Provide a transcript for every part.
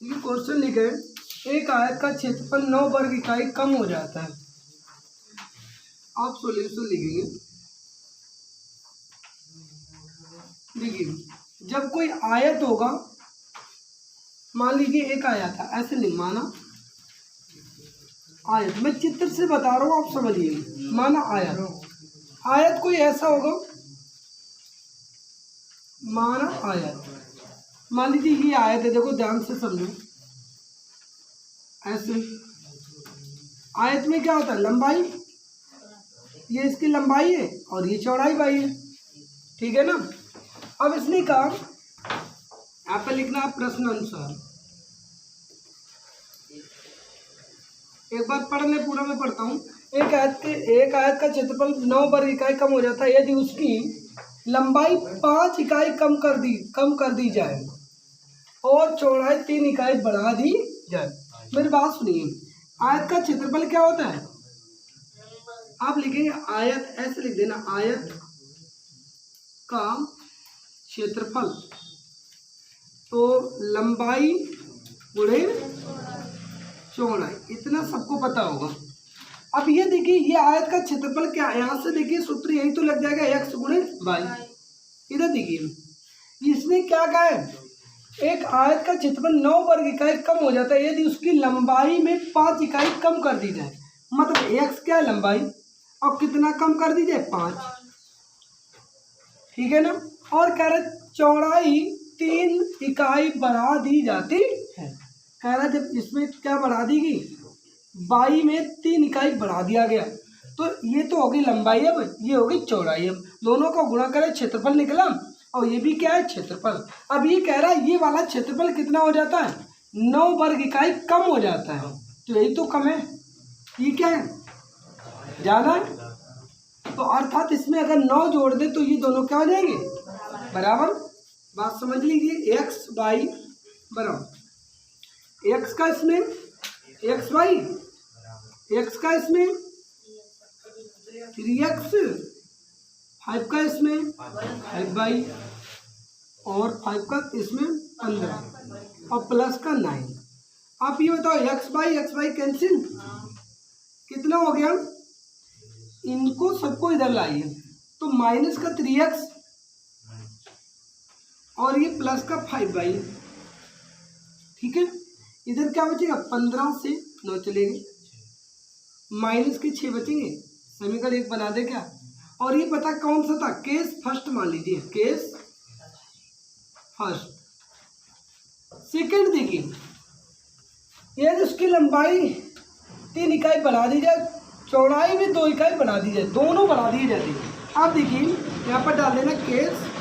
ये क्वेश्चन लिखे, एक आयत का क्षेत्रफल 9 वर्ग इकाई कम हो जाता है। आप सॉल्यूशन लिखेंगे। देखिए, जब कोई आयत होगा, मान लीजिए एक आयत था, ऐसे नहीं माना आयत, मैं चित्र से बता रहा हूँ, आप समझिए। माना आयत कोई ऐसा होगा, माना आयत, मान लीजिए ये आयत है, देखो ध्यान से समझो। ऐसे आयत में क्या होता है, लंबाई, ये इसकी लंबाई है और ये चौड़ाई बाई है, ठीक है ना। अब इसने कहा, यहाँ पे लिखना है प्रश्न अनुसार। एक बार पढ़ ले पूरा, मैं पढ़ता हूँ। एक आयत का क्षेत्रफल 9 वर्ग इकाई कम हो जाता है यदि उसकी लंबाई 5 इकाई कम कर दी जाए और चौड़ाई 3 इकाई बढ़ा दी जाए। मेरी बात सुनिए, आयत का क्षेत्रफल क्या होता है, आप लिखेंगे आयत, ऐसे लिख देना, आयत का क्षेत्रफल तो लंबाई गुणे चौड़ाई, इतना सबको पता होगा। अब ये देखिए, ये आयत का क्षेत्रफल क्या है, यहाँ से देखिए सूत्र यही तो लग जाएगा, x गुणे वाई। इधर देखिए, इसने क्या कहा है, एक आयत का क्षेत्रफल 9 वर्ग इकाई कम हो जाता है यदि उसकी लंबाई में 5 इकाई कम कर दी जाए। मतलब x क्या है, लंबाई, और कितना कम कर दी जाए, 5, ठीक है ना। और कह रहे चौड़ाई 3 इकाई बढ़ा दी जाती है। कह रहा जब इसमें क्या बढ़ा दी गई, बाई में 3 इकाई बढ़ा दिया गया, तो ये तो होगी लंबाई, अब ये होगी चौड़ाई। अब दोनों का गुणा करें, क्षेत्रफल निकला, और ये भी क्या है, क्षेत्रफल। अब ये कह रहा है ये वाला क्षेत्रफल कितना हो जाता है, 9 वर्ग इकाई कम हो जाता है, तो यही तो कम है, ये क्या है, ज़्यादा है। तो अर्थात इसमें अगर 9 जोड़ दे तो ये दोनों क्या हो जाएंगे, बराबर। बात समझ लीजिए, एक्स वाई बराबर, एक्स का इसमें एक्स वाई, एक्स का इसमें 3x, 5 का इसमें 5 वाई, और 5 का इसमें 15, और प्लस का 9। आप ये बताओ, एक्स वाई कैंसिल, कितना हो गया, इनको सबको इधर लाइए, तो माइनस का 3x और ये प्लस का 5 वाई, ठीक है। इधर क्या बचेगा, 15 से 9 चलेंगे, माइनस के 6 बचेंगे, समीकरण 1 बना दे क्या। और ये पता कौन सा था, केस फर्स्ट मान लीजिए, केस फर्स्ट। सेकंड देखिए, यदि उसकी लंबाई 3 इकाई बढ़ा दी जाए, चौड़ाई भी 2 इकाई बढ़ा दी जाए, दोनों बढ़ा दी जाती है। आप देखिए यहाँ पर डाल देना केस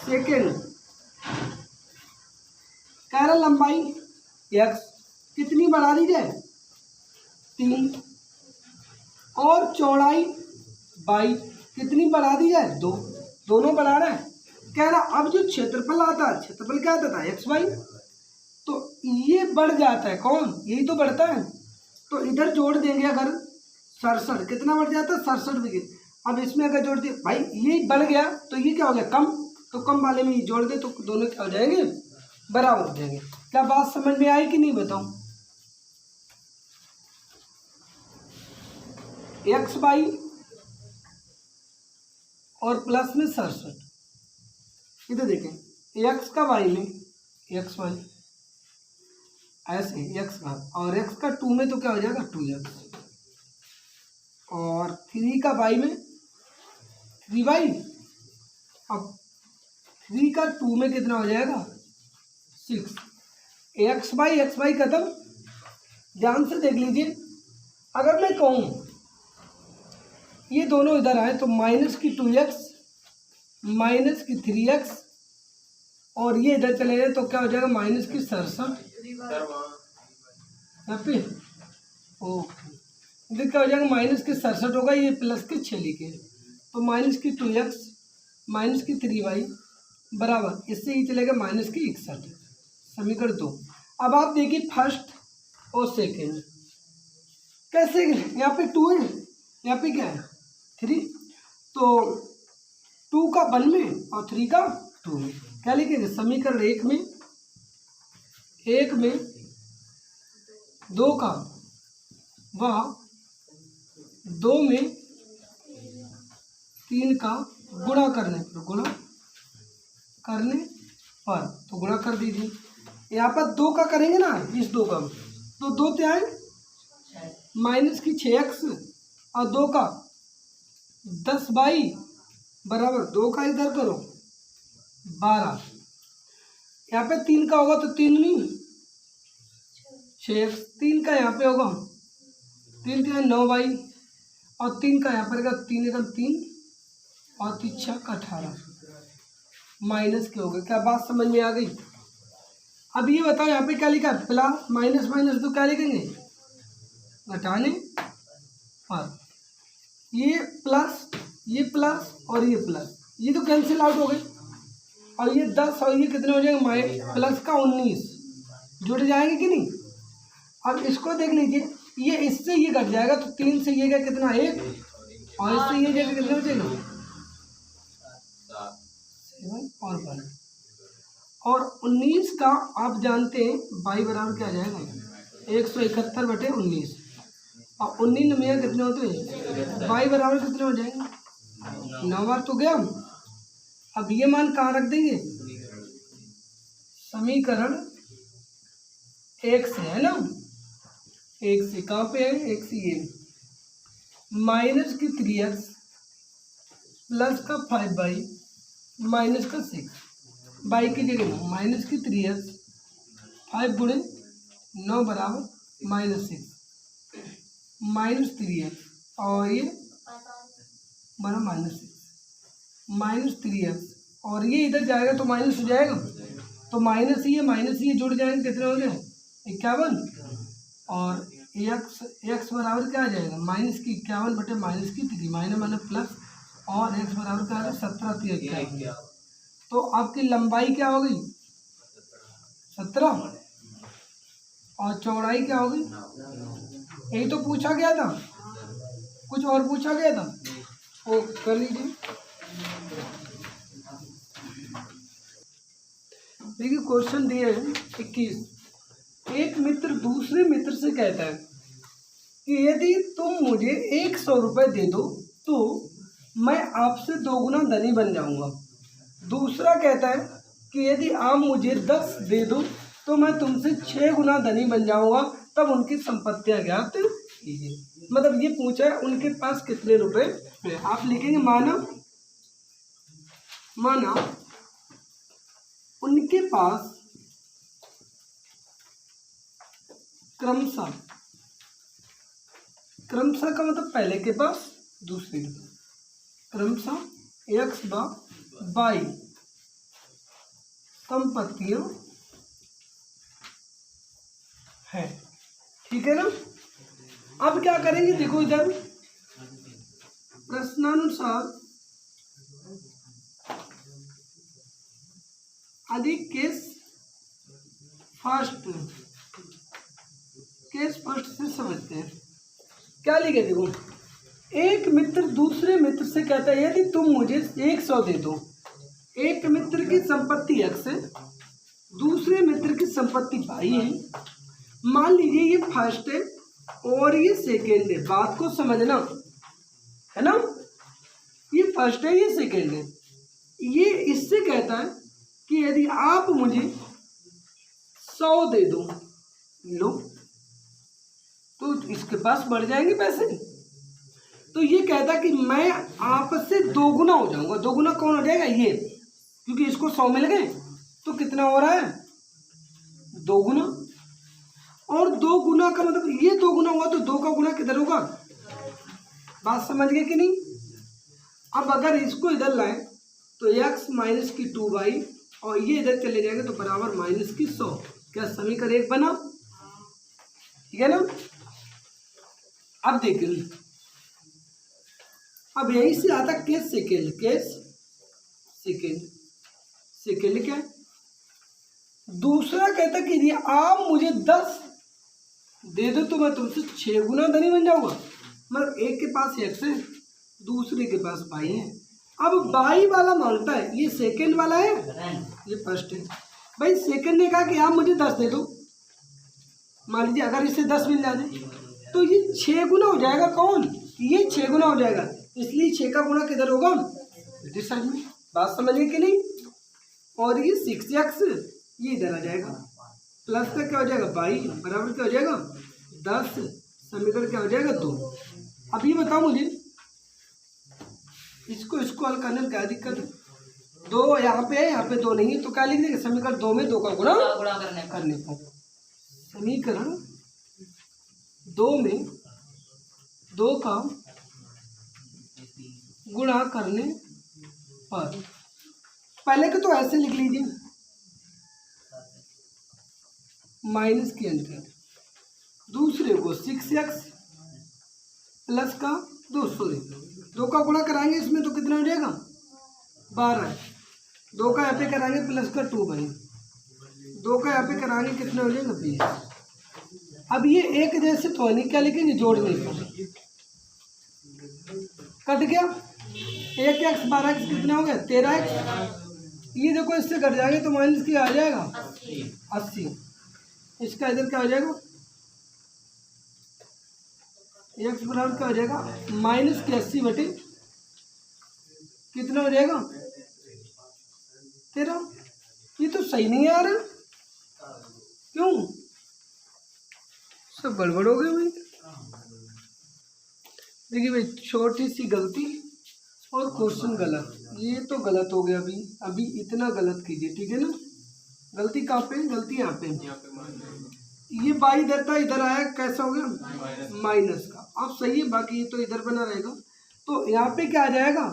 सेकंड, कह रहा लंबाई x कितनी बढ़ा दी जाए, 3, और चौड़ाई y कितनी बढ़ा दी जाए, 2, दोनों बढ़ा रहा है। कह रहा अब जो क्षेत्रफल आता है, क्षेत्रफल क्या आता था, x y, तो ये बढ़ जाता है, कौन, यही तो बढ़ता है, तो इधर जोड़ देंगे अगर 67, कितना बढ़ जाता है, 67 विकेट। अब इसमें अगर जोड़ दिए भाई, ये बढ़ गया तो ये क्या हो गया, कम, तो कम वाले में ये जोड़ दे तो दोनों क्या हो जाएंगे, बराबर हो जाएंगे। क्या बात समझ में आई कि नहीं, बताऊं। एक्स वाई और प्लस में 67, इधर देखें, एक्स का वाई में एक्स वाई, ऐसे एक्स का, और एक्स का 2 में तो क्या हो जाएगा, 2x, और 3 का वाई में 3 वाई, अब 3 का 2 में कितना हो जाएगा, 6, एक्स वाई खत्म। ध्यान से देख लीजिए, अगर मैं कहूँ ये दोनों इधर आए तो माइनस की 2x, माइनस की 3x, और ये इधर चले जाए तो क्या हो जाएगा, माइनस की 67, यहाँ पे ओके, इधर क्या हो जाएगा, माइनस की 67 होगा, ये प्लस के 6 लिखे, तो माइनस की 2x, माइनस की 3y बराबर, इससे ही चलेगा माइनस की 61, समीकरण 2। अब आप देखिए फर्स्ट और सेकेंड कैसे, यहाँ पे 2 है, यहाँ पे क्या है, 3, तो 2 का 1 में और 3 का 2 में, क्या लिखेंगे, समीकरण 1 में 1 में 2 का व 2 में 3 का गुणा करने पर तो गुणा कर दीजिए। यहाँ पर 2 का करेंगे ना, इस 2 का तो 2 क्या है माइनस की 6x और 2 का 10y बराबर 2 का इधर करो 12। यहाँ पे 3 का होगा तो 3 नहीं 6x, 3 का यहाँ पे होगा 3 क्या है 9y और 3 का यहाँ पर 3 एकम 3 और 3 का 18 माइनस के हो गए। क्या बात समझ में आ गई? अब ये बताओ यहाँ पे क्या लिखा है, प्लस माइनस माइनस तो क्या लिखेंगे घटाने पर, ये प्लस और ये प्लस, ये तो कैंसिल आउट हो गए और ये 10 और ये कितने हो जाएंगे प्लस का 19 जुड़ जाएंगे कि नहीं। अब इसको देख लीजिए, ये इससे ये घट जाएगा तो 3 से ये क्या कितना 1 और इससे ये जैसे कितने हो जाएगा 7 और 1 और 19 का आप जानते हैं y बराबर क्या आ जाएगा 171/19 और 19 में कितने होते हैं y बराबर कितने हो जाएंगे 9 बार तो गया। अब ये मान कहाँ रख देंगे, समीकरण 1 से है ना, 1 से कहाँ पे है 1 से ये माइनस की 3x प्लस का 5y माइनस का 6 बाई की जगह माइनस की 3x 5 गुणे 9 बराबर माइनस 6 माइनस 3x और ये बना माइनस 6 माइनस 3x और ये इधर जाएगा तो माइनस हो जाएगा तो माइनस ये जुड़ जाएंगे कितने हो गए 51 और x बराबर क्या आ जाएगा माइनस की 51 बटे माइनस की 3 माइनस मतलब प्लस और x बराबर क्या आ जाएगा 17 तो आपकी लंबाई क्या हो गई 17 और चौड़ाई क्या हो गई, यही तो पूछा गया था, कुछ और पूछा गया था वो कर लीजिए। देखिए क्वेश्चन दिए है 21, एक मित्र दूसरे मित्र से कहता है कि यदि तुम मुझे 100 रुपये दे दो तो मैं आपसे 2 गुना धनी बन जाऊंगा। दूसरा कहता है कि यदि आप मुझे 10 दे दो तो मैं तुमसे 6 गुना धनी बन जाऊंगा, तब उनकी संपत्तियां ज्ञात कीजिए। मतलब ये पूछा है उनके पास कितने रुपए हैं। आप लिखेंगे माना उनके पास क्रमशः का मतलब पहले के पास दूसरे के पास क्रमशः x व y संपत्तियां है, ठीक है ना। अब क्या करेंगे देखो इधर प्रश्नानुसार अधिक केस फर्स्ट से समझते हैं। क्या लिखे देखो, एक मित्र दूसरे मित्र से कहता है यदि तुम मुझे 100 दे दो। एक मित्र की संपत्ति x है, दूसरे मित्र की संपत्ति y है। मान लीजिए ये फर्स्ट है और ये सेकेंड है, बात को समझना है ना, ये फर्स्ट है ये सेकेंड है। ये इससे कहता है कि यदि आप मुझे 100 दे दो, लो तो इसके पास बढ़ जाएंगे पैसे। तो ये कहता कि मैं आपसे 2 गुना हो जाऊंगा। 2 गुना कौन हो जाएगा ये, क्योंकि इसको 100 मिल गए तो कितना हो रहा है 2 गुना। और 2 गुना का मतलब ये 2 गुना हुआ तो 2 का गुना किधर होगा, बात समझ गए कि नहीं। अब अगर इसको इधर लाए तो x माइनस की 2y और ये इधर चले जाएंगे तो बराबर माइनस की 100। क्या समीकरण 1 बना, ठीक है ना। अब देखिए, अब यहीं से आता केस सेकेंड क्या है, दूसरा कहता कि यदि आप मुझे 10 दे दो तो मैं तुमसे 6 गुना धनी बन जाऊंगा। मतलब एक के पास x है, दूसरे के पास y है। अब y वाला मांगता है, ये सेकेंड वाला है, ये फर्स्ट है। भाई सेकेंड ने कहा कि आप मुझे 10 दे दो मान लीजिए अगर इससे 10 मिल जाते तो ये 6 गुना हो जाएगा। कौन? ये 6 गुना हो जाएगा, इसलिए 6 का गुना किधर होगा? इस साइड में। बात समझिए कि नहीं? और ये 6x ये इधर आ जाएगा, प्लस का क्या हो जाएगा 22 बराबर क्या हो जाएगा 10, समीकरण क्या हो जाएगा 2। अब ये बताओ मुझे, इसको हल करने में क्या दिक्कत है? 2 यहाँ पे है, यहाँ पे 2 नहीं है, तो क्या लिख देंगे? समीकरण 2 में 2 का गुणा करने को। समीकरण 2 में 2 का गुणा करने पर, पहले को तो ऐसे लिख लीजिए, माइनस के अंदर दूसरे को 6x प्लस का 2 का गुणा कराएंगे इसमें तो कितना हो जाएगा 12, 2 का यहाँ पे कराएंगे प्लस का 2 बने, 2 का यहाँ पे कराएंगे कितना हो जाएगा 20। अब ये एक जैसे तो नहीं, क्या लिखेंगे? जोड़ने पर कट गया, 1x 12x कितना हो गया 13x। ये देखो इससे कट जाएंगे तो माइनस क्या आ जाएगा 80। इसका इधर क्या हो जाएगा x बराबर क्या हो जाएगा माइनस के 80 बटे कितना हो जाएगा 13। ये तो सही नहीं आ रहा, क्यों? सब गड़बड़ हो गया भाई। देखिए भाई, छोटी सी गलती और क्वेश्चन गलत, ये तो गलत हो गया। अभी इतना गलत कीजिए, ठीक है ना? गलती कहाँ पे? गलती यहाँ पे। ये बाई इधर था, इधर आया, कैसा हो गया माइनस का। अब सही है, बाकी ये तो इधर बना रहेगा, तो यहाँ पे क्या आ जाएगा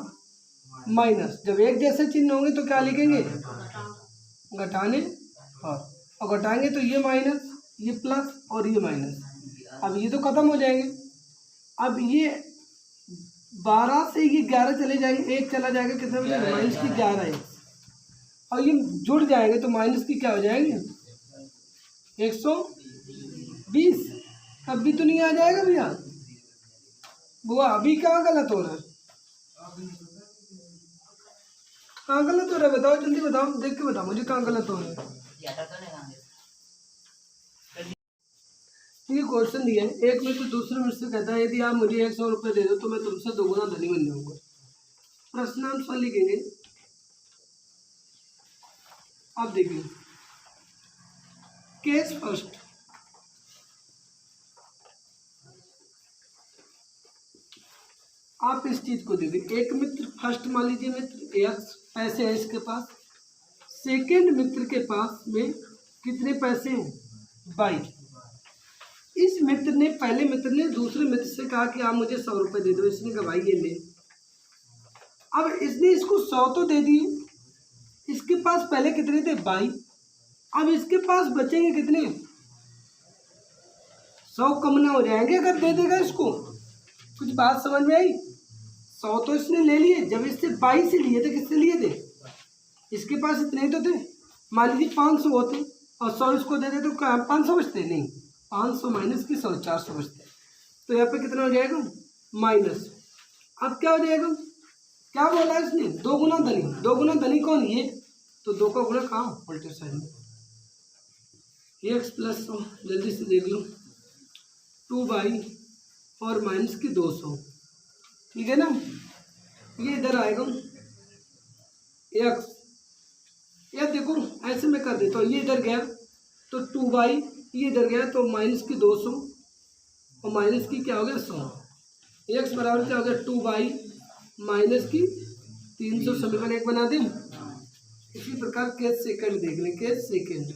माइनस। जब एक जैसे चिन्ह होंगे तो क्या लिखेंगे? घटाने और घटाएंगे तो ये माइनस, ये प्लस और ये माइनस। अब ये तो खत्म हो जाएंगे। अब ये 12 से ये 11 चले जाएंगे, एक चला जाएगा, कितना बचेगा माइनस की 11 है, और ये जुड़ जाएंगे तो माइनस की क्या हो जाएंगे 120। अब भी तो नहीं आ जाएगा भैया बुआ, अभी कहाँ गलत हो रहा है? कहाँ गलत हो रहा है बताओ, जल्दी बताओ, देख के बताओ मुझे कहाँ गलत हो रहा है। ये क्वेश्चन दिया है, एक मित्र दूसरे मित्र से कहता है यदि आप मुझे 100 रुपये दे दो तो मैं तुमसे 2 गुना धनी बन जाऊंगा। प्रश्नांश लिखेंगे। आप देखिए, केस फर्स्ट, आप इस चीज को देखिए। एक मित्र फर्स्ट मान लीजिए मित्र एक्स पैसे है इसके पास, सेकेंड मित्र के पास में कितने पैसे हैं 22। इस मित्र ने, पहले मित्र ने दूसरे मित्र से कहा कि आप मुझे 100 रुपये दे दो, इसने कहा भाई ये ले। अब इसने इसको 100 तो दे दिए, इसके पास पहले कितने थे 22, अब इसके पास बचेंगे कितने 100 कम ना हो जाएंगे अगर दे देगा इसको। कुछ बात समझ में आई? 100 तो इसने ले लिए, जब इससे 22 से लिए थे, किससे लिए थे? इसके पास इतने ही तो थे। मान लीजिए 500 होते और 100 इसको दे दे तो 500 बचते नहीं, 500 माइनस की 100 400 बचते। तो यहाँ पे कितना हो जाएगा माइनस। अब क्या हो जाएगा, क्या बोला इसने 2 गुना धनी। 2 गुना धनी कौन? ये तो 2 का गुना कहाँ उल्टे साइड में, एक्स प्लस 100, जल्दी से देख लो 2 और माइनस की 200, ठीक है ना? ये इधर आएगा एक्स, या देखो ऐसे में कर देता हूँ, ये इधर गया तो 2 ये इधर गया तो माइनस की 200 और माइनस की क्या हो गया 100। एक्स बराबर क्या हो गया 2 माइनस की 300, समीकरण 1 बना दें। इसी प्रकार केस सेकंड देख लें, केस सेकंड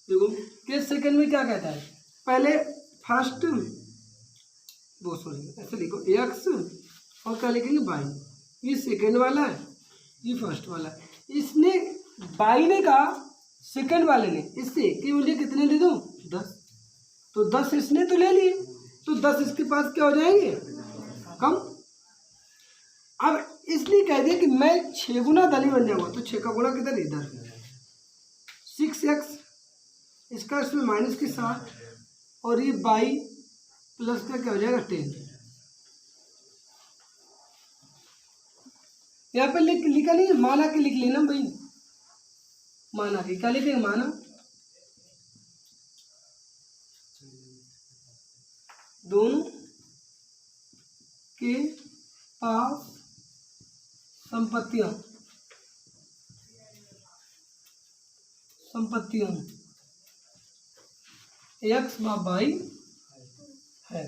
देखो, केस सेकंड में क्या कहता है, पहले फर्स्ट वो सॉरी ऐसे लिखो एक्स और क्या लिखेंगे 22, ये सेकंड वाला है, ये फर्स्ट वाला है। इसने 22 ने कहा सेकंड वाले ने इससे कि मुझे कितने दे दो 10, तो 10 इसने तो ले लिए, तो 10 इसके पास क्या हो जाएंगे कम। अब इसलिए कह दिया कि मैं 6 गुना धनी बन जाऊंगा, तो 6 का गुना किधर इधर 6x, इसका इसमें माइनस की 7 और ये 22 प्लस का क्या हो जाएगा 10। यहाँ पे लिखा नहीं है, माना के लिख लेना भाई, माना के क्या लिखेंगे माना दोनों के पास संपत्तियां एक्स व वाई है।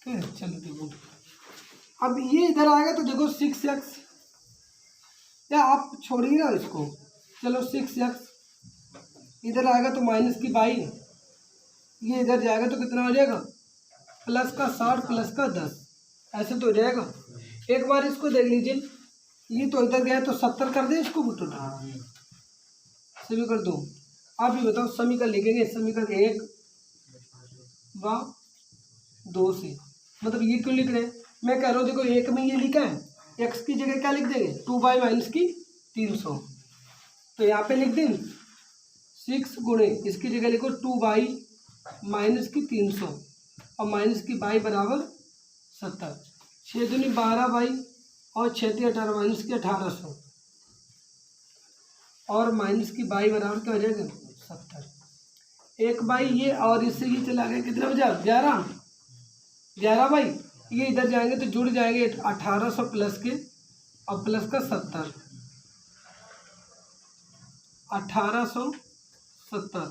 ठीक है, चलो देखो अब ये इधर आएगा तो देखो 6x, या आप छोड़िए ना इसको, चलो 6x इधर आएगा तो माइनस की बाई, ये इधर जाएगा तो कितना हो जाएगा प्लस का 60 प्लस का 10, ऐसे तो हो जाएगा। एक बार इसको देख लीजिए, ये तो इधर गया तो 70 कर दे इसको टोटल सभी कर दो। आप ये बताओ समीकरण लिखेंगे, समीकरण 1 व 2 से, मतलब ये क्यों लिख रहे हैं, मैं कह रहा हूँ देखो एक में ये लिखा है, x की जगह क्या लिख देंगे 2 माइनस की 300, तो यहाँ पे लिख दें 6 गुणे इसकी जगह लिखो 2 माइनस की 300 और माइनस की बाई बराबर 70, 6 दूनी 12 और 6 × 18 माइनस की 1800 और माइनस की बाई बराबर क्या हो जाएगा 70। 1 ये और इससे ये चला गया कितना बचा 11 बाई, ये इधर जाएंगे तो जुड़ जाएंगे 1800 प्लस के और प्लस का 70, 1870,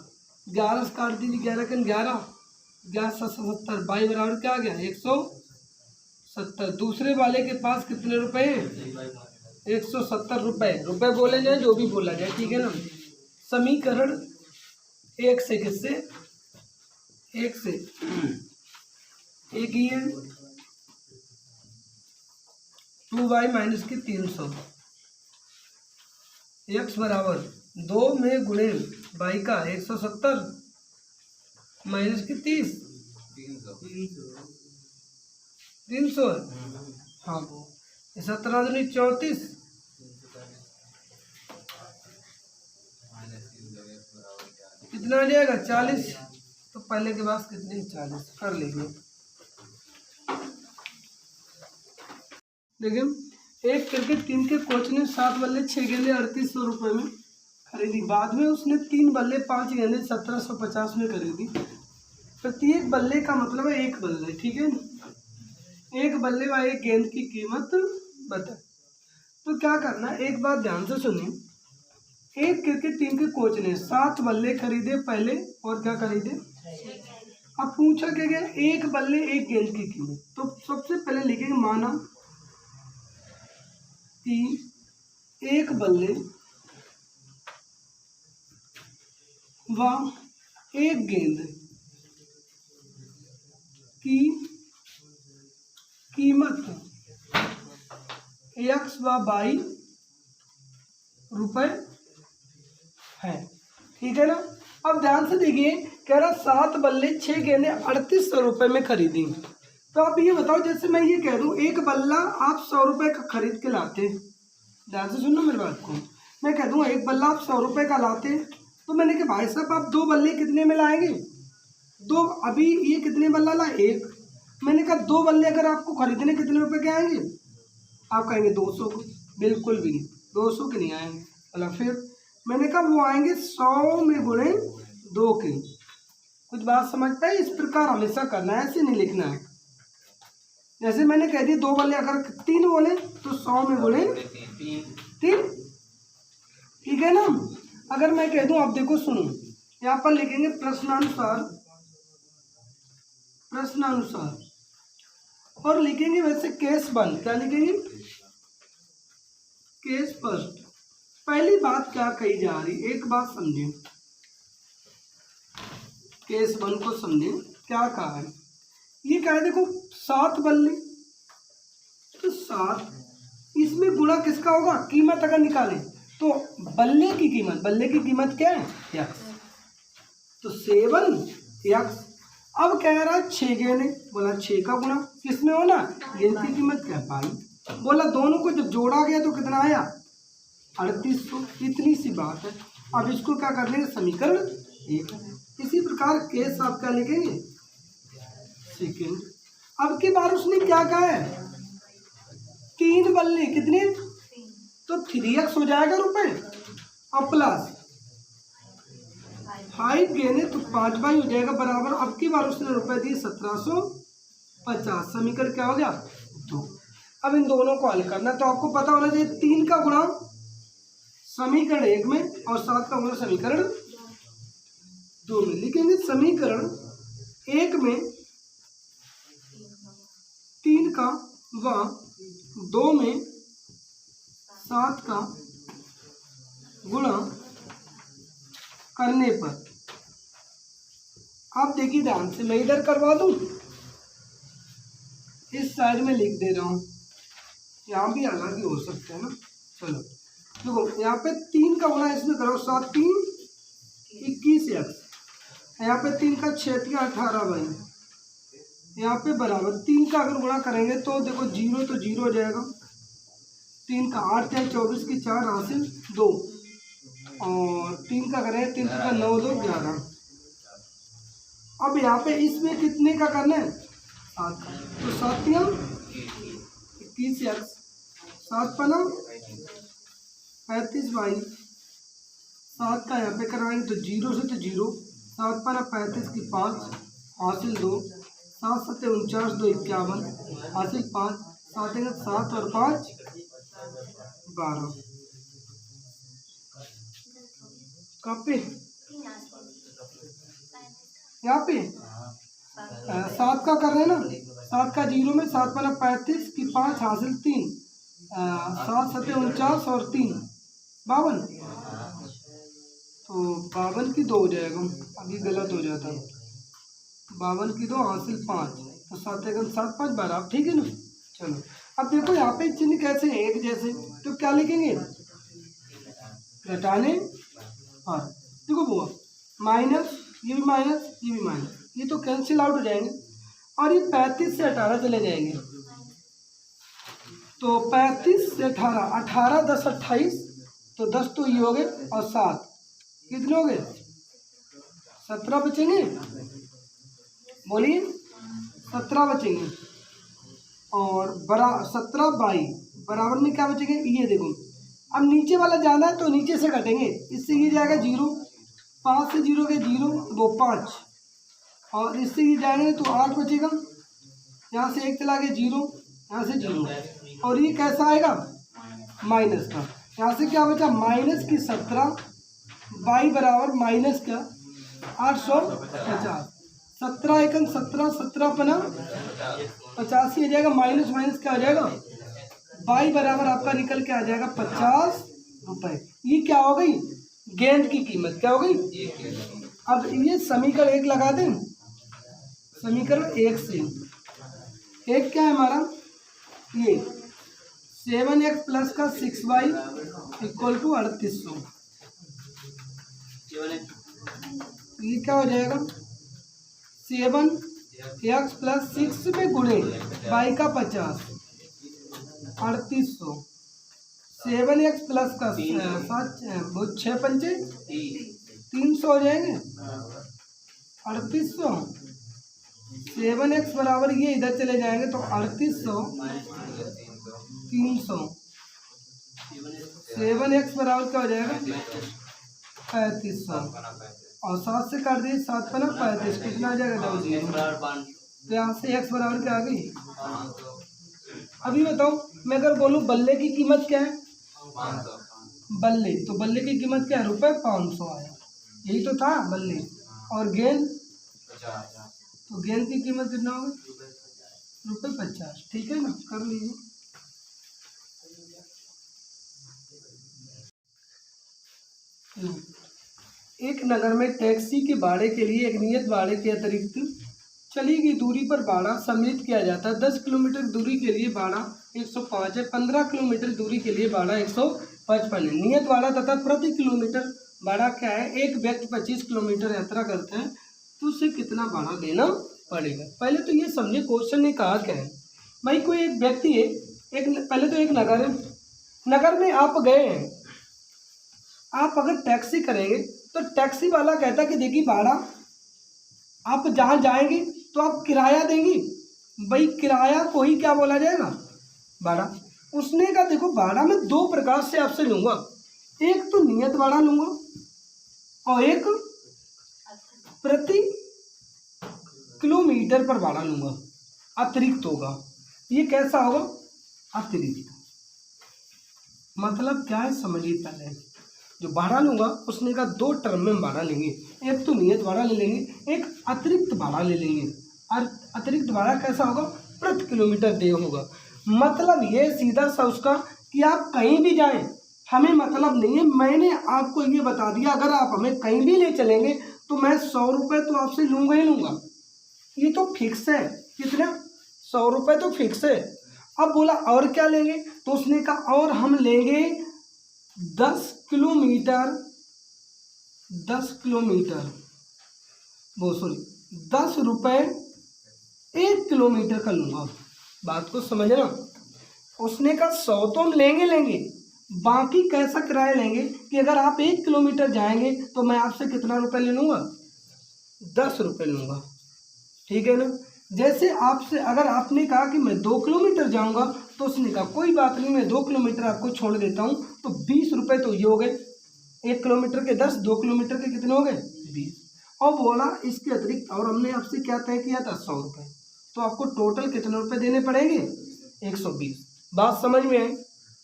11 से काट दीजिए 11 के 11 70 बाई बराबर क्या आ गया 170। दूसरे वाले के पास कितने रुपए हैं 170 रुपए, रुपए बोले जाए जो भी बोला जाए, ठीक है ना। समीकरण 1 से किससे 1 से एक ही है 2 माइनस की 300, x बराबर 2 में गुणे बाई का 170 माइनस की 30 300 हाँ 17 दूनी 34 कितना आ जाएगा 40, तो पहले के पास कितने 40 कर लेंगे। देखिए एक क्रिकेट टीम के कोच ने 7 बल्ले 6 गेंदे 3800 रुपये में खरीदी, बाद में उसने 3 बल्ले 5 गेंदे 1750 में खरीदी। प्रत्येक बल्ले का मतलब है 1 बल्ले, ठीक है, 1 बल्ले व 1 गेंद की कीमत बता। तो क्या करना, एक बात ध्यान से सुनिए, एक क्रिकेट टीम के कोच ने 7 बल्ले खरीदे पहले और क्या खरीदे, अब पूछा क्या गया 1 बल्ले 1 गेंद की कीमत, तो सबसे पहले लिखेंगे माना कि 1 बल्ले व 1 गेंद की कीमत x व y रुपए है, ठीक है ना। अब ध्यान से देखिए, कह रहा 7 बल्ले 6 गेंदे 3800 रुपये में खरीदी। तो आप ये बताओ, जैसे मैं ये कह दूं 1 बल्ला आप 100 रुपये का खरीद के लाते, ध्यान से सुनना मेरी बात को, मैं कह दूं 1 बल्ला आप 100 रुपये का लाते, तो मैंने कहा भाई साहब आप 2 बल्ले कितने में लाएंगे 2, अभी ये कितने बल्ला ला 1, मैंने कहा 2 बल्ले अगर आपको खरीदने कितने रुपए के आएंगे, आप कहेंगे 200, बिल्कुल भी नहीं 200 के नहीं आएंगे, मतलब फिर मैंने कहा वो आएंगे 100 में गुणे 2 के। कुछ बात समझ पाए, इस प्रकार हमेशा करना है, ऐसे नहीं लिखना है। जैसे मैंने कह दी 2 बल्ले अगर 3 बोले तो 100 में गुणे 3, ठीक है ना। अगर मैं कह दूं, आप देखो सुनो, यहाँ पर लिखेंगे प्रश्नानुसार और लिखेंगे वैसे केस 1, क्या लिखेंगे केस फर्स्ट। पहली बात क्या कही जा रही, एक बात समझिए, केस 1 को समझिए क्या कहा है। ये कहा है देखो 7 बल्ले, तो 7 इसमें गुणा किसका होगा, कीमत अगर निकालें तो बल्ले की कीमत क्या है x, तो 7x। अब कह रहा है 6 गेंदे, बोला 6 का गुणा किसमें होना, गेंद की कीमत क्या पाई, बोला दोनों को जब जोड़ा गया तो कितना आया 3800, इतनी सी बात है। अब इसको क्या कर लेंगे समीकरण 1। इसी प्रकार केस आप क्या लिखेंगे सेकेंड। अब की बार उसने क्या कहा है 3 बल्ले कितने, तो 3x हो जाएगा रुपए और प्लस 5 गेन है तो 5 बाई हो जाएगा बराबर, अब की बार उसने रुपए दिए 1750। समीकरण क्या हो गया 2। अब इन दोनों को हल करना, तो आपको पता होना चाहिए 3 का गुणा समीकरण 1 में और 7 का गुणा समीकरण 2 में। लिखेंगे समीकरण 1 में 3 का व 2 में 7 का गुणा करने पर, आप देखिए ध्यान से, मैं इधर करवा दूं, इस साइड में लिख दे रहा हूं, यहाँ भी अलग ही हो सकते हैं ना। चलो देखो यहाँ पे 3 का गुणा इसमें करो, 7 3 21 x, यहाँ पे 3 का 6 3 18 भाई, यहाँ पे बराबर 3 का अगर गुणा करेंगे तो देखो 0 तो 0 हो जाएगा, 3 का 8 या 24 की 4 हासिल 2, और 3 का करें 3 का 9 2 11। अब यहाँ पे इसमें कितने का करना है 7 का, तो 7 21 x, 7 पना 35 बाई 7 का यहाँ पे कराएंगे तो 0 से तो 0, 7 पना 35 की 5 हासिल 2, 7 7 49 2 51 हासिल 5, 7 7 और 5 12। कहाँ पे यहाँ पे 7 का कर रहे हैं ना, 7 का 0 में 7 पना 35 की 5 हासिल 3, 7 7 49 और 3 52, तो 52 की 2 हो जाएगा, अभी गलत हो जाता, 52 की 2 हासिल 5, तो 7 7 5 12, ठीक है ना। चलो अब देखो यहाँ पे चिन्ह कैसे है एक जैसे, तो क्या लिखेंगे घटाने और देखो वो माइनस, ये भी माइनस ये भी माइनस, ये तो कैंसिल आउट हो जाएंगे, और ये 35 से 18 चले जाएंगे, तो 35 से 18, 18 10 28, तो 10 तो ये हो गए, और 7 कितने हो गए 17 बचेंगे, बोलिए 17 बचेंगे, और 17 बाई बराबर में क्या बचेंगे, ये देखो अब नीचे वाला जाना है तो नीचे से घटेंगे, इससे ये जाएगा 0, 5 से 0 के 0 वो 5, और इससे ये जाएंगे तो 8 बचेगा, यहाँ से 1 चला गया 0, यहाँ से 0, और ये कैसा आएगा माइनस का, यहाँ से क्या बचा माइनस की 17 बाई बराबर माइनस का 850, 17 एकन 17 17 पना 85 आ जाएगा, माइनस माइनस क्या आ जाएगा बाई बराबर आपका निकल के आ जाएगा 50 रुपए। ये क्या हो गई गेंद की कीमत, क्या हो गई। अब ये समीकरण 1 लगा दें, समीकरण 1 से 1 क्या है हमारा, ये 7x प्लस का 6y इक्वल टू 3800, ये क्या हो जाएगा 7x प्लस 6 में गुणे y का 50 3800, 7x प्लस का 6 पंचे 300 हो जाएंगे 3800, 7x बराबर ये इधर चले जाएंगे तो 3800 300, 7x बराबर क्या हो जाएगा 3500, और 7 से काट दिए 7 पना 35, कितना आ जाएगा 0, तो यहाँ से x बराबर क्या आ गई। अभी बताओ मैं अगर बोलूँ बल्ले की कीमत क्या है, बल्ले, तो बल्ले की कीमत क्या है ₹500 आया, यही तो था बल्ले, और गेंद, तो गेंद की कीमत कितना होगा ₹50, ठीक है ना, कर लीजिए। एक नगर में टैक्सी के भाड़े के लिए एक नियत भाड़े के अतिरिक्त चली गई दूरी पर भाड़ा सम्मिलित किया जाता है। 10 किलोमीटर दूरी के लिए भाड़ा 105 है, 15 किलोमीटर दूरी के लिए भाड़ा 155 है। नियत भाड़ा तथा प्रति किलोमीटर भाड़ा क्या है, एक व्यक्ति 25 किलोमीटर यात्रा करते हैं तो उसे कितना भाड़ा देना पड़ेगा। पहले तो ये समझे क्वेश्चन ने कहा क्या है भाई, कोई एक व्यक्ति है, पहले तो एक नगर है, नगर में आप गए हैं, आप अगर टैक्सी करेंगे तो टैक्सी वाला कहता है कि देखिए भाड़ा आप जहाँ जाएंगे तो आप किराया देंगी, भाई किराया को ही क्या बोला जाएगा भाड़ा। उसने कहा देखो भाड़ा मैं 2 प्रकार से आपसे लूँगा, एक तो नियत भाड़ा लूँगा और एक प्रति किलोमीटर पर भाड़ा लूँगा, अतिरिक्त होगा। ये कैसा होगा? अतिरिक्त। मतलब क्या है समझिए। पहले जो भाड़ा लूँगा उसने का दो टर्म में भाड़ा लेंगे, एक तो नियत भाड़ा ले लेंगे, एक अतिरिक्त भाड़ा ले लेंगे। और अतिरिक्त भाड़ा कैसा होगा? प्रति किलोमीटर देय होगा। मतलब ये सीधा सा उसका कि आप कहीं भी जाएं हमें मतलब नहीं है, मैंने आपको ये बता दिया अगर आप हमें कहीं भी ले चलेंगे तो मैं 100 रुपये तो आपसे लूँगा ही लूँगा। ये तो फिक्स है। कितना? 100 रुपये तो फिक्स है। अब बोला और क्या लेंगे, तो उसने कहा और हम लेंगे 10 किलोमीटर 10 रुपये 1 किलोमीटर का लूँगा। बात को समझना। उसने कहा 100 तो हम लेंगे, बाकी कैसा किराया लेंगे कि अगर आप 1 किलोमीटर जाएंगे तो मैं आपसे कितना रुपये ले लूँगा? 10 रुपये लूँगा। ठीक है ना। जैसे आपसे अगर आपने कहा कि मैं 2 किलोमीटर जाऊँगा तो उसने कहा कोई बात नहीं, मैं 2 किलोमीटर आपको छोड़ देता हूँ, तो 20 रुपये तो ये हो गए। 1 किलोमीटर के 10, 2 किलोमीटर के कितने हो गए? 20। और बोला इसके अतिरिक्त और हमने आपसे क्या तय किया था? 100 रुपये। तो आपको टोटल कितने रुपये देने पड़ेंगे? 120। बात समझ में आई?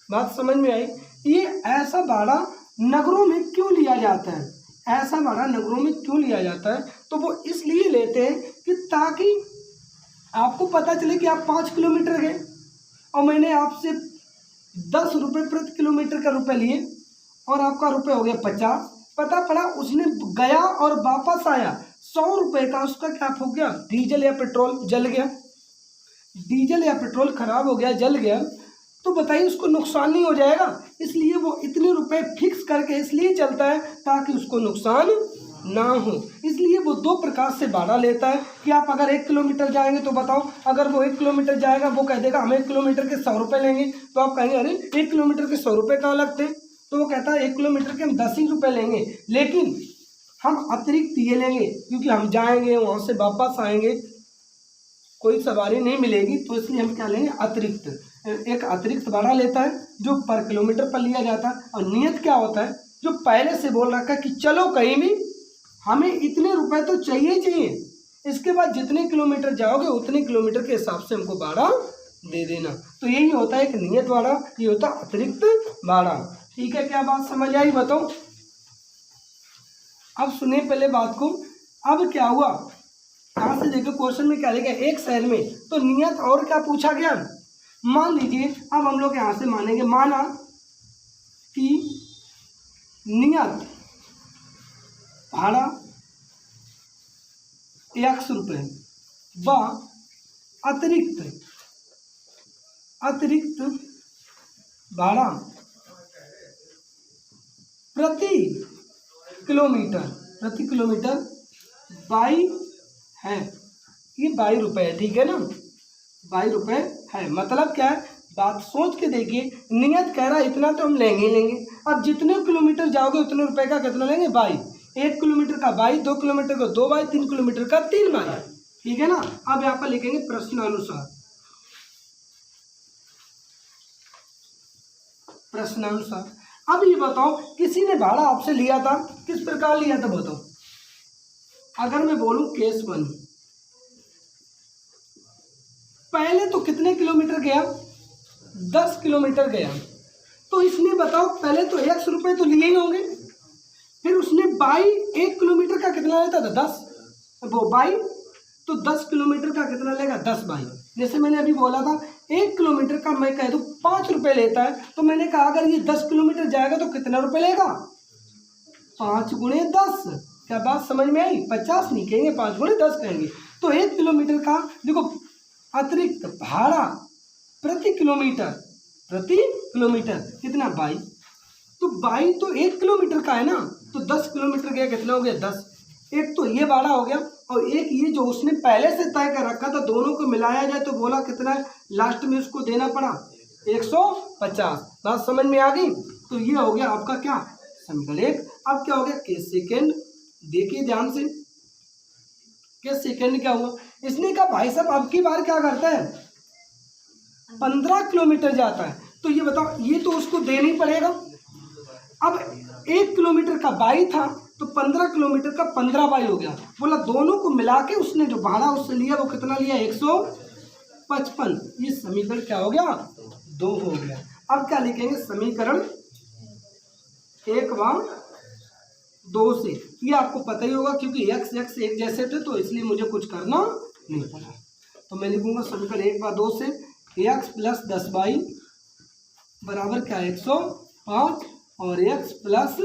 बात समझ में आई? ये ऐसा भाड़ा नगरों में क्यों लिया जाता है? ऐसा भाड़ा नगरों में क्यों लिया जाता है? तो वो इसलिए लेते हैं कि ताकि आपको पता चले कि आप 5 किलोमीटर गए और मैंने आपसे 10 रुपये प्रति किलोमीटर का रुपये लिए और आपका रुपये हो गया 50। पता पड़ा उसने गया और वापस आया 100 रुपये का, उसका क्या हो गया? डीजल या पेट्रोल जल गया। डीजल या पेट्रोल खराब हो गया, जल गया, तो बताइए उसको नुकसान नहीं हो जाएगा? इसलिए वो इतने रुपए फिक्स करके इसलिए चलता है ताकि उसको नुकसान ना हो। इसलिए वो 2 प्रकार से भाड़ा लेता है कि आप अगर 1 किलोमीटर जाएंगे तो बताओ, अगर वो 1 किलोमीटर जाएगा वो कह देगा हम 1 किलोमीटर के 100 रुपये लेंगे, तो आप कहेंगे अरे 1 किलोमीटर के 100 रुपये कहाँ लगते हैं? तो वो कहता है 1 किलोमीटर के हम 10 ही रुपये लेंगे, लेकिन हम अतिरिक्त ये लेंगे क्योंकि हम जाएंगे वहाँ से वापस आएंगे, कोई सवारी नहीं मिलेगी, तो इसलिए हम क्या लेंगे? अतिरिक्त। एक अतिरिक्त भाड़ा लेता है जो पर किलोमीटर पर लिया जाता है। और नियत क्या होता है? जो पहले से बोल रखा है कि चलो कहीं भी हमें इतने रुपए तो चाहिए, इसके बाद जितने किलोमीटर जाओगे उतने किलोमीटर के हिसाब से हमको भाड़ा दे देना। तो यही होता है एक नियत भाड़ा, ये होता है अतिरिक्त भाड़ा। ठीक है, क्या बात समझ आई? बताओ। अब सुने पहले बात को। अब क्या हुआ, यहाँ से देखो क्वेश्चन में क्या लिखा है? एक शहर में, तो नियत और क्या पूछा गया? मान लीजिए अब हम लोग यहाँ से मानेंगे, माना कि नियत भाड़ा 100 रुपये व अतिरिक्त भाड़ा प्रति किलोमीटर 22 है। ये 22 रुपये है। ठीक है ना, 22 रुपये है। मतलब क्या है? बात सोच के देखिए, नियत कह रहा है इतना तो हम लेंगे ही लेंगे। अब जितने किलोमीटर जाओगे उतने रुपए का कितना लेंगे? 22। 1 किलोमीटर का 22, 2 किलोमीटर का 2 22, 3 किलोमीटर का 3 22। ठीक है ना। अब यहाँ पर लिखेंगे प्रश्नानुसार। अब ये बताओ, किसी ने भाड़ा आपसे लिया था, किस प्रकार लिया था बताओ? अगर मैं बोलूं केस 1, पहले तो कितने किलोमीटर गया? 10 किलोमीटर गया। तो इसने बताओ पहले तो 100 रुपये तो लिए ही होंगे, फिर उसने 1 किलोमीटर का कितना लेता था? 10। वो 22, तो 10 किलोमीटर का कितना लेगा? 10 22। जैसे मैंने अभी बोला था 1 किलोमीटर का मैं कह दूँ 5 रुपये लेता है, तो मैंने कहा अगर ये 10 किलोमीटर जाएगा तो कितना रुपये लेगा? 5 गुणे 10। क्या बात समझ में आई? 50 नहीं कहेंगे, 5 गुणे 10 कहेंगे। तो 1 किलोमीटर का देखो अतिरिक्त भाड़ा प्रति किलोमीटर कितना? 22। तो 22 तो 1 किलोमीटर का है ना, तो 10 किलोमीटर गया, कितना हो गया? 10। एक तो ये भाड़ा हो गया और एक ये जो उसने पहले से तय कर रखा था, दोनों को मिलाया जाए तो बोला कितना है? लास्ट में उसको देना पड़ा 150। बात समझ में आ गई? तो ये हो गया आपका क्या? समीकरण 1। अब क्या हो गया? Case second. देखिए ध्यान से, केस सेकेंड क्या हुआ? इसने कहा भाई साहब अब की बार क्या करता है? 15 किलोमीटर जाता है, तो ये बताओ, ये तो उसको देना ही पड़ेगा। अब 1 किलोमीटर का 22 था, तो 15 किलोमीटर का 15 बाई हो गया। बोला दोनों को मिला के उसने जो भाड़ा उससे लिया वो कितना लिया, 155। ये समीकरण क्या हो गया, 2 हो गया। अब क्या लिखेंगे, समीकरण 1 व 2 से। ये आपको पता ही होगा क्योंकि x एक जैसे थे तो इसलिए मुझे कुछ करना नहीं पड़ा। तो मैं लिखूंगा समीकरण 1 व 2 से x प्लस 10y बराबर क्या, 105 और x प्लस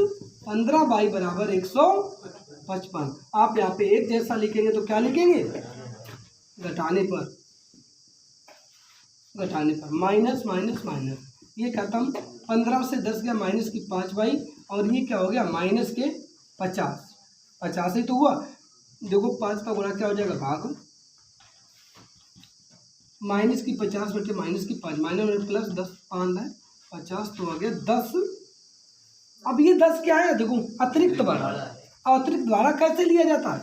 15y बराबर 155। आप यहाँ पे एक जैसा लिखेंगे तो क्या लिखेंगे, घटाने पर माइनस माइनस माइनस, ये खत्म। 15 से 10 गया माइनस की 5y और ये क्या हो गया, माइनस के 50 ही तो हुआ। देखो 5 का गुणा क्या हो जाएगा, भाग, माइनस की 50 बटे माइनस की 5, माइनस प्लस 10, 5 है 50 तो आ गया 10। अब ये 10 क्या है, देखो अतिरिक्त भाड़ा। अतिरिक्त भाड़ा कैसे लिया जाता है,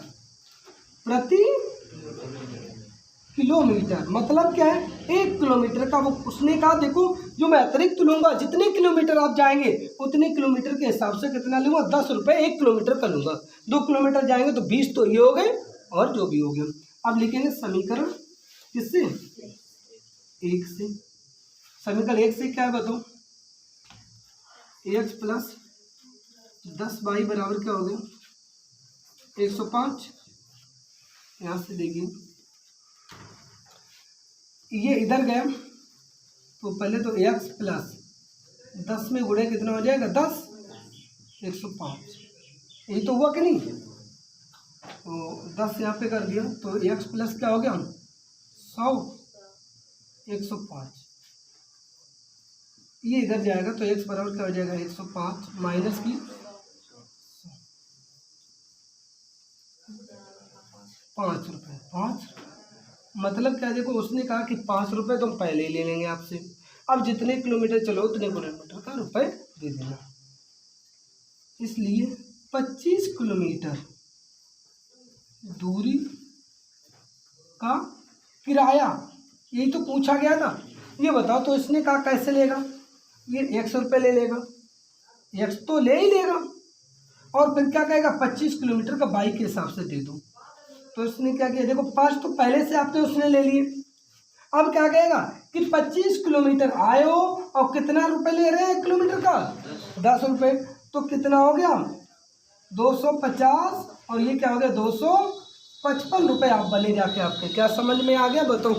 प्रति किलोमीटर। मतलब क्या है, 1 किलोमीटर का वो उसने कहा देखो जो मैं अतिरिक्त लूंगा, जितने किलोमीटर आप जाएंगे उतने किलोमीटर के हिसाब से कितना लूंगा, 10 रुपये 1 किलोमीटर का लूंगा। 2 किलोमीटर जाएंगे तो 20 तो ये हो गए और जो भी हो गया। अब लिखेंगे समीकरण किससे, 1 से। समीकरण 1 से क्या है बताओ, x प्लस 10y बराबर क्या हो गया, 105। यहाँ से देखिए ये इधर गया तो पहले तो x प्लस 10 में गुणे कितना हो जाएगा, 10, 105। यही तो हुआ कि नहीं, तो 10 यहाँ पे कर दिया तो x प्लस क्या हो गया, 100, 105। ये इधर जाएगा तो x बराबर क्या हो जाएगा, 105 माइनस की 5 रुपये। 5 मतलब क्या, देखो उसने कहा कि 5 रुपये तो हम पहले ही ले लेंगे आपसे। अब जितने किलोमीटर चलो उतने किलोमीटर का रुपये दे देना। इसलिए 25 किलोमीटर दूरी का किराया, यही तो पूछा गया था। ये बताओ तो इसने कहा कैसे लेगा, ये 100 रुपये ले लेगा, 100 तो ले ही लेगा और फिर क्या कहेगा, 25 किलोमीटर का बाइक के हिसाब से दे दो। तो इसने क्या किया, देखो 5 तो पहले से आपने उसने ले लिए। अब क्या कहेगा कि 25 किलोमीटर आए हो और कितना रुपए ले रहे हैं 1 किलोमीटर का, 10 रुपये। तो कितना हो गया, 250 और ये क्या हो गया, 255 रुपये आप बने जाके। आपके क्या समझ में आ गया बताओ।